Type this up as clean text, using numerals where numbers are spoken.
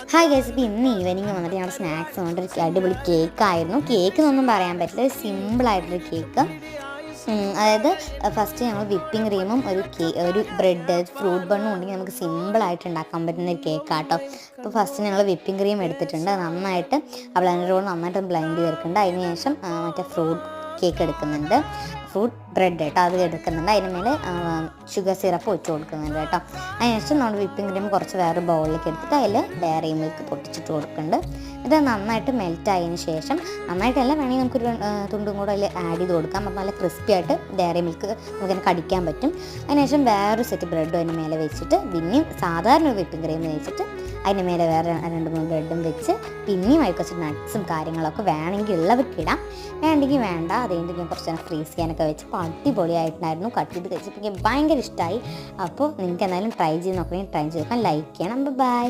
Hi guys, ഇപ്പോൾ ഇന്ന് evening വന്നിട്ട് ഞങ്ങളുടെ സ്നാക്സ് കൊണ്ട് ഒരു അടിപൊളി കേക്കായിരുന്നു. കേക്ക് എന്നൊന്നും പറയാൻ പറ്റില്ല, ഒരു സിമ്പിളായിട്ടൊരു കേക്ക്. അതായത് ഫസ്റ്റ് ഞങ്ങൾ വിപ്പിംഗ് ക്രീമും ഒരു ബ്രെഡ് ഫ്രൂട്ട് ബണ്ണും ഉണ്ടെങ്കിൽ നമുക്ക് സിമ്പിളായിട്ട് ഉണ്ടാക്കാൻ പറ്റുന്ന ഒരു കേക്കാട്ടോ. അപ്പോൾ ഫസ്റ്റ് ഞങ്ങൾ വിപ്പിംഗ് ക്രീം എടുത്തിട്ടുണ്ട്, നന്നായിട്ട് ആ ബ്ലെൻഡറോട് നന്നായിട്ട് ബ്ലെൻഡ് ചെയ്തെടുക്കുന്നുണ്ട്. അതിന് ശേഷം മറ്റേ ഫ്രൂട്ട് കേക്ക് എടുക്കുന്നുണ്ട്, ഫ്രൂട്ട് ബ്രെഡ് കേട്ടോ, അത് എടുക്കുന്നുണ്ട്. അതിന് മേലെ ഷുഗർ സിറപ്പ് ഒഴിച്ച് കൊടുക്കുന്നുണ്ട് കേട്ടോ. അതിനുശേഷം നമ്മൾ വിപ്പിംഗ് ക്രീം കുറച്ച് വേറെ ബൗളിലേക്ക് എടുത്തിട്ട് അതിൽ ഡയറി മിൽക്ക് പൊട്ടിച്ചിട്ട് കൊടുക്കുന്നുണ്ട്. ഇത് നന്നായിട്ട് മെൽറ്റ് ആയതിന് ശേഷം, നന്നായിട്ടല്ല വേണമെങ്കിൽ നമുക്കൊരു തുണ്ടും കൂടെ അതിൽ ആഡ് ചെയ്ത് കൊടുക്കാം. അപ്പോൾ നല്ല ക്രിസ്പി ആയിട്ട് ഡയറി മിൽക്ക് നമുക്കതിനെ കടിക്കാൻ പറ്റും. അതിനുശേഷം വേറൊരു സെറ്റ് ബ്രെഡും അതിന് മേലെ വെച്ചിട്ട് പിന്നെയും സാധാരണ ഒരു വിപ്പിംഗ് ക്രീം വെച്ചിട്ട് അതിന് മേലെ വേറെ 2-3 ബ്രെഡും വെച്ച് പിന്നെയും അതിൽ കുറച്ച് നട്ട്സും കാര്യങ്ങളൊക്കെ വേണമെങ്കിൽ ഉള്ളവർക്ക് ഇടാം, വേണ്ടെങ്കിൽ വേണ്ട. അതുകൊണ്ട് ഞാൻ കുറച്ച് നേരം ഫ്രീസ് ചെയ്യാനൊക്കെ വെച്ചപ്പോൾ അടിപൊളിയായിട്ടുണ്ടായിരുന്നു. കട്ട് ചെയ്ത് കഴിച്ചപ്പോൾ എനിക്ക് ഭയങ്കര ഇഷ്ടമായി. അപ്പോൾ നിങ്ങൾക്ക് എന്തായാലും ട്രൈ ചെയ്ത് നോക്കണമെങ്കിൽ ട്രൈ ചെയ്ത് നോക്കാം. ലൈക്ക് ചെയ്യണം. ബൈ.